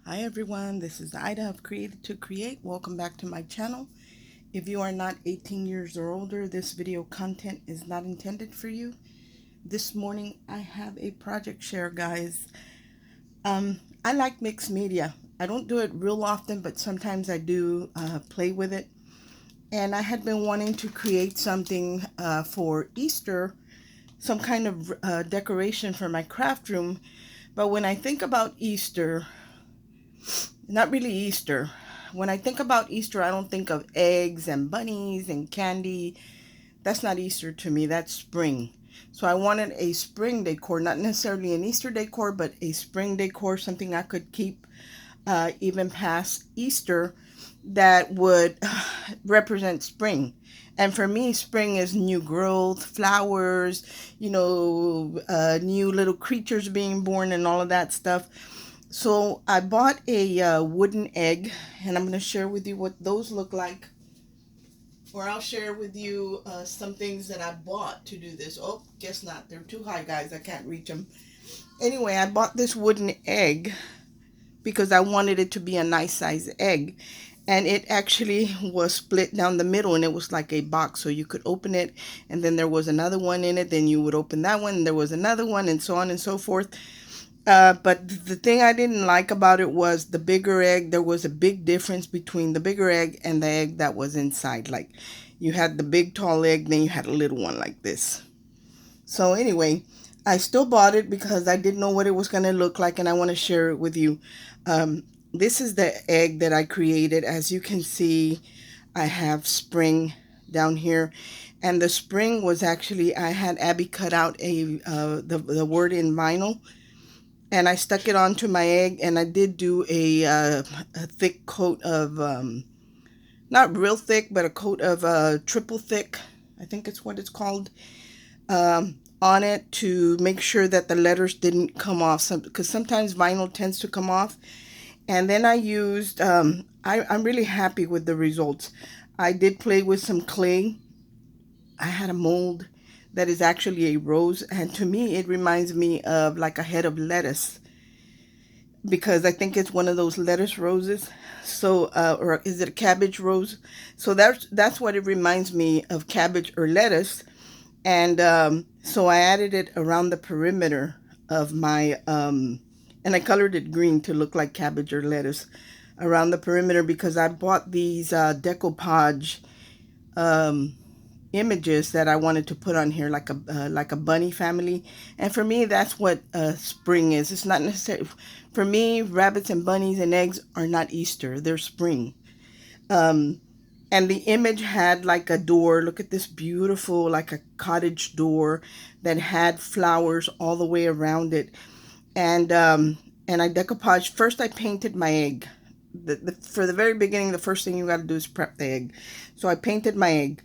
Hi everyone, this is Ida of Created to Create. Welcome back to my channel. If you are not 18 years or older, this video content is not intended for you. This morning I have a project share, guys. I like mixed media. I don't do it real often, but sometimes I do play with it. And I had been wanting to create something for Easter, some kind of decoration for my craft room. But when I think about Easter, not really Easter. When I think about Easter, I don't think of eggs and bunnies and candy. That's not Easter to me. That's spring. So I wanted a spring decor, not necessarily an Easter decor, but a spring decor, something I could keep even past Easter that would represent spring. And for me, spring is new growth, flowers, new little creatures being born and all of that stuff. So I bought a wooden egg, and I'm going to share with you what those look like. Or I'll share with you some things that I bought to do this. Oh, guess not. They're too high, guys. I can't reach them. Anyway, I bought this wooden egg because I wanted it to be a nice size egg. And it actually was split down the middle, and it was like a box. So you could open it, and then there was another one in it. Then you would open that one, and there was another one, and so on and so forth. But the thing I didn't like about it was the bigger egg. There was a big difference between the bigger egg and the egg that was inside. Like, you had the big tall egg, then you had a little one like this. So anyway, I still bought it because I didn't know what it was going to look like, and I want to share it with you. This is the egg that I created. As you can see, I have spring down here. And the spring was actually, I had Abby cut out the word in vinyl, and I stuck it onto my egg, and I did do a thick coat of, not real thick, but a coat of triple thick, I think it's what it's called, on it to make sure that the letters didn't come off, because sometimes vinyl tends to come off. And then I used, I'm really happy with the results. I did play with some clay. I had a mold that is actually a rose, and to me it reminds me of like a head of lettuce, because I think it's one of those lettuce roses. So or is it a cabbage rose? So that's what it reminds me of, cabbage or lettuce. And so I added it around the perimeter of my and I colored it green to look like cabbage or lettuce around the perimeter, because I bought these decoupage images that I wanted to put on here, like a bunny family. And for me, that's what spring is. It's not necessarily, for me, rabbits and bunnies and eggs are not Easter, they're spring. And the image had like a door. Look at this beautiful, like a cottage door that had flowers all the way around it. And I decoupaged. First I painted my egg. For the very beginning, the first thing you got to do is prep the egg. So I painted my egg,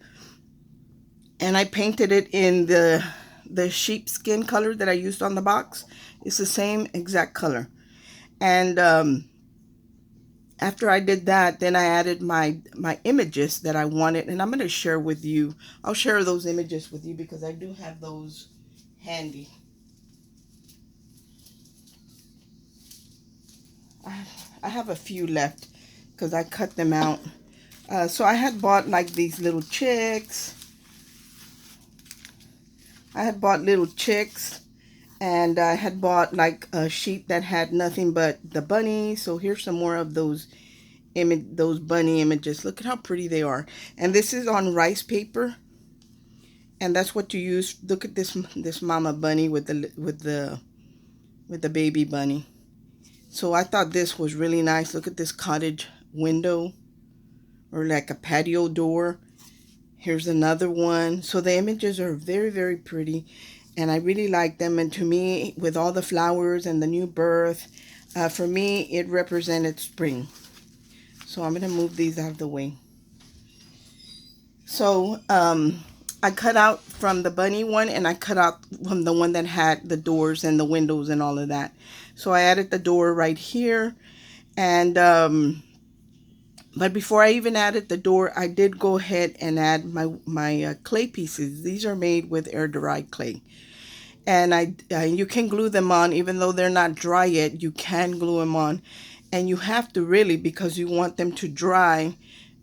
and I painted it in the sheepskin color that I used on the box. It's the same exact color. And after I did that, then I added my images that I wanted, and I'm going to share with you. I'll share those images with you because I do have those handy. I have a few left because I cut them out. So I had bought like these little chicks. I had bought little chicks, and I had bought like a sheet that had nothing but the bunny. So here's some more of those bunny images. Look at how pretty they are. And this is on rice paper, and that's what you use. Look at this mama bunny with the baby bunny. So I thought this was really nice. Look at this cottage window, or like a patio door. Here's another one. So the images are very, very pretty, and I really like them. And to me, with all the flowers and the new birth, for me, it represented spring. So I'm going to move these out of the way. So I cut out from the bunny one, and I cut out from the one that had the doors and the windows and all of that. So I added the door right here. And but before I even added the door, I did go ahead and add my clay pieces. These are made with air-dried clay. And you can glue them on, even though they're not dry yet. You can glue them on. And you have to really, because you want them to dry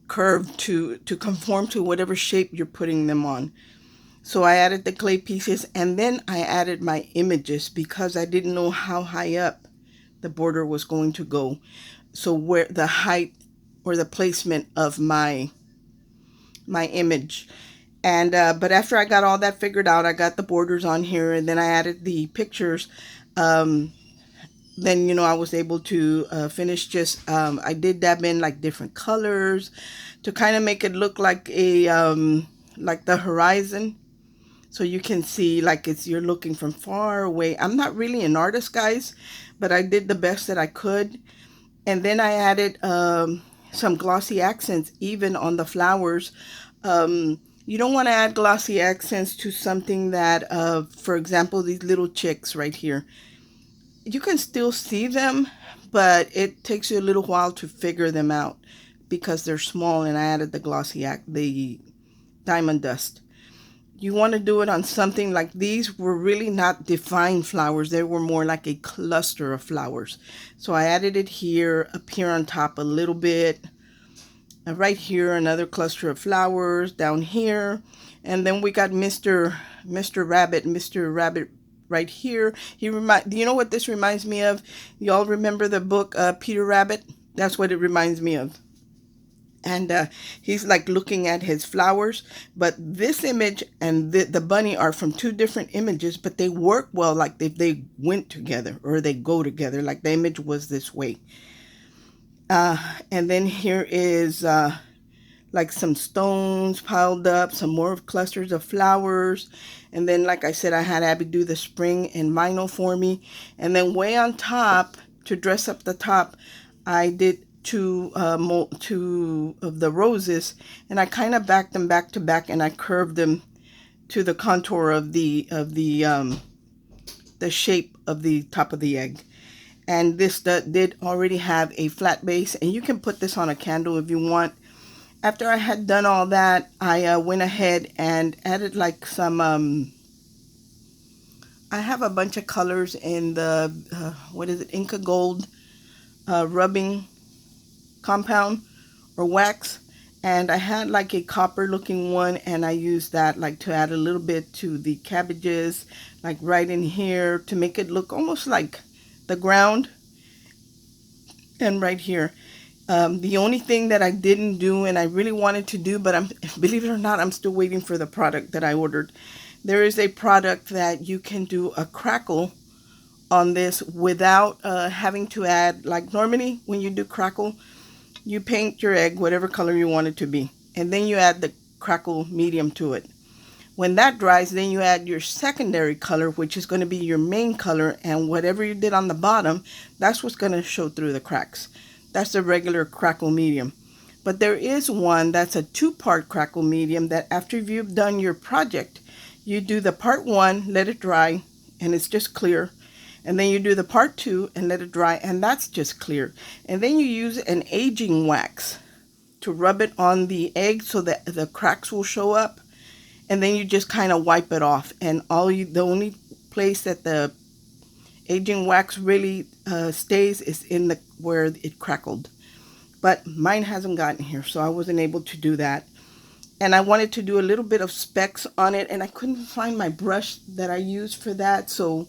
curved to conform to whatever shape you're putting them on. So I added the clay pieces, and then I added my images because I didn't know how high up the border was going to go. So where the height or the placement of my image. And but after I got all that figured out, I got the borders on here, and then I added the pictures. um, then I was able to finish just I did dab in like different colors to kind of make it look like a like the horizon, so you can see like you're looking from far away. I'm not really an artist, guys, but I did the best that I could. And then I added some glossy accents even on the flowers. You don't want to add glossy accents to something that for example, these little chicks right here, you can still see them, but it takes you a little while to figure them out because they're small, and I added the diamond dust. You want to do it on something like these were really not defined flowers. They were more like a cluster of flowers. So I added it here, up here on top a little bit, and right here another cluster of flowers down here. And then we got Mr. Rabbit right here. Do you know what this reminds me of? Y'all remember the book Peter Rabbit? That's what it reminds me of. And he's like looking at his flowers, but this image and the bunny are from two different images, but they work well, like they went together or they go together, like the image was this way. And then here is like some stones piled up, some more clusters of flowers. And then, like I said, I had Abby do the spring and vinyl for me. And then way on top, to dress up the top, I did two of the roses, and I kind of backed them back to back, and I curved them to the contour of the shape of the top of the egg. And this did already have a flat base, and you can put this on a candle if you want. After I had done all that, I went ahead and added like some I have a bunch of colors in the what is it, Inca Gold rubbing compound or wax, and I had like a copper looking one, and I used that like to add a little bit to the cabbages, like right in here, to make it look almost like the ground. And right here, the only thing that I didn't do and I really wanted to do, but believe it or not, I'm still waiting for the product that I ordered. There is a product that you can do a crackle on this without having to add, like normally when you do crackle, you paint your egg whatever color you want it to be, and then you add the crackle medium to it. When that dries, then you add your secondary color, which is going to be your main color, and whatever you did on the bottom, that's what's going to show through the cracks. That's the regular crackle medium. But there is one that's a two-part crackle medium that after you've done your project, you do the part one, let it dry, and it's just clear. And then you do the part two and let it dry, and that's just clear. And then you use an aging wax to rub it on the egg so that the cracks will show up. And then you just kind of wipe it off. And the only place that the aging wax really stays is in where it crackled. But mine hasn't gotten here, so I wasn't able to do that. And I wanted to do a little bit of specks on it, and I couldn't find my brush that I used for that, so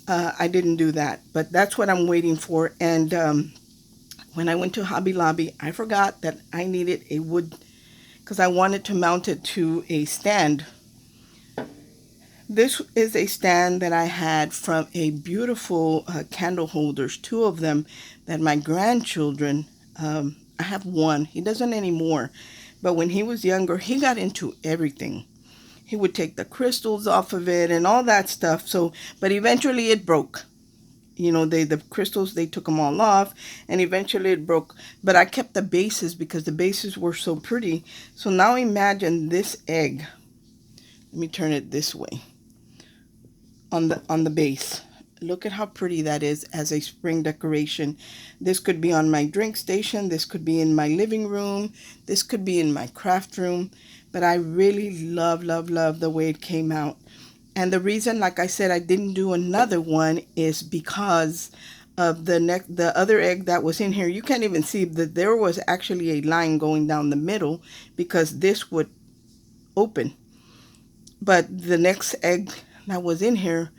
I didn't do that. But that's what I'm waiting for. And when I went to Hobby Lobby, I forgot that I needed a wood, because I wanted to mount it to a stand. This is a stand that I had from a beautiful candle holders, two of them, that my grandchildren, I have one, he doesn't anymore, but when he was younger, he got into everything. He would take the crystals off of it and all that stuff. So, but eventually it broke. You know, the crystals, they took them all off, and eventually it broke. But I kept the bases because the bases were so pretty. So now imagine this egg. Let me turn it this way. On the base. Look at how pretty that is as a spring decoration. This could be on my drink station. This could be in my living room. This could be in my craft room. But I really love the way it came out. And the reason, like I said, I didn't do another one is because of the other egg that was in here, you can't even see that there was actually a line going down the middle because this would open. But the next egg that was in here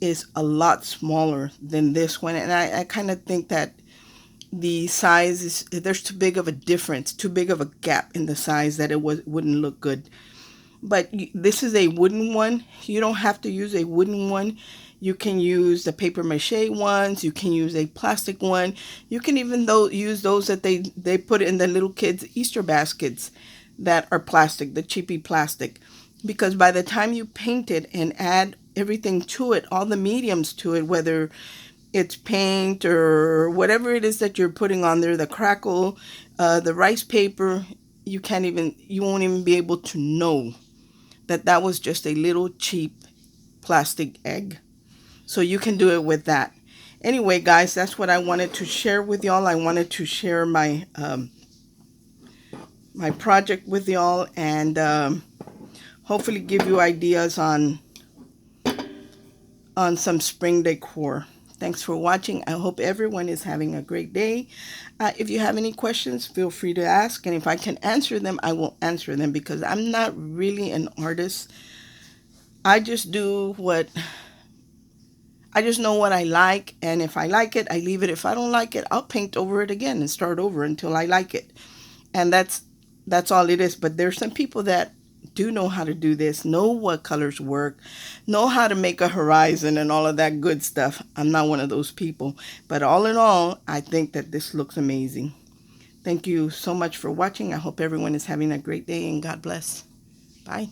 is a lot smaller than this one. And I kind of think that the size is, there's too big of a difference, too big of a gap in the size that wouldn't look good. But this is a wooden one. You don't have to use a wooden one. You can use the paper mache ones. You can use a plastic one. You can even use those that they put in the little kids' Easter baskets that are plastic, the cheapy plastic. Because by the time you paint it and add everything to it, all the mediums to it, whether it's paint or whatever it is that you're putting on there, the crackle, the rice paper, you won't even be able to know that that was just a little cheap plastic egg. So you can do it with that. Anyway, guys, that's what I wanted to share with y'all. I wanted to share my my project with y'all, and hopefully give you ideas on some spring decor. Thanks for watching. I hope everyone is having a great day. If you have any questions, feel free to ask. And if I can answer them, I will answer them, because I'm not really an artist. I just do I just know what I like. And if I like it, I leave it. If I don't like it, I'll paint over it again and start over until I like it. And that's all it is. But there's some people that do know how to do this, know what colors work, know how to make a horizon and all of that good stuff. I'm not one of those people. But all in all, I think that this looks amazing. Thank you so much for watching. I hope everyone is having a great day, and God bless. Bye.